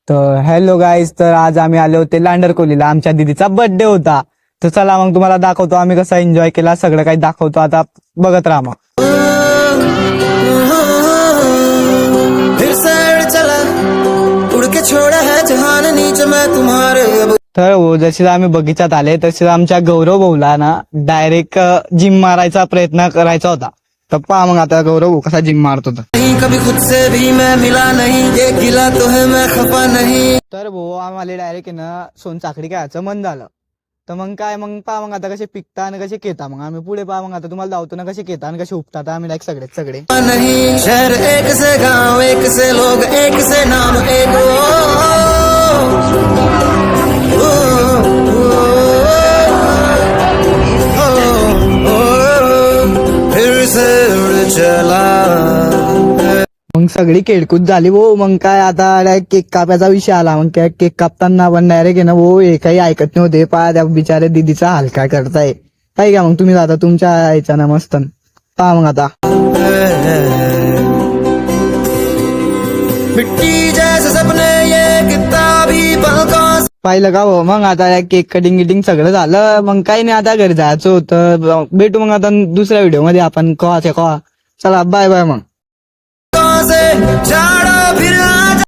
तर hello guys, तर आज आम्ही आले होते लांडरकोलीला. आमच्या दीदीचा बर्थडे होता. तर चला मग तुम्हाला दाखवतो आम्ही कसा एन्जॉय केला, सगळं काही दाखवतो. आता बघत राहा मग. तर हो, जसे आम्ही बगीचात आले तसे आमच्या गौरव भाऊला ना डायरेक्ट जिम मारायचा प्रयत्न करायचा होता. तर पहा मग आता गौरव भाऊ कसा जिम मारत होता. कभी खुद से भी मैं मिला नहीं, ये गिला तो है मैं खफा नहीं. तर भाऊ आम्हाला डायरेक्ट ना सोनचाकडी खायचं मन झालं. तर मग काय, मग पहा मग आता कसे पिकता आणि कसे केता. मग आम्ही पुढे पहा मग आता तुम्हाला दावतो ना कसे केता आणि कसे उपतात. आम्ही डायरेक्ट सगळे नहीं शहर एक से गांव एक से लोग एक से नाम एक फिर से उड़ चला. मग सगळी केळकूत झाली भाऊ. मग काय आता डायरेक्ट केक कापायचा विषय आला. मग काय केक कापताना पण डायरेक्ट आहे ना भाऊ हे काही ऐकत नव्हते. पहा त्या बिचारे दीदीचा हलका करताय काय का. मग तुम्ही जाता तुमच्या यायचा ना मस्त. पहा मग आता मिट्टी जैसे सपने ये किताबी पलकों से. पाहिलं का हो. मग आता केक कटिंग गिटिंग सगळं झालं. मग काही नाही, आता घरी जायचं होतं. भेटू मग आता दुसऱ्या व्हिडिओ मध्ये आपण कवाच्या कवा. चला बाय बाय मग. झाड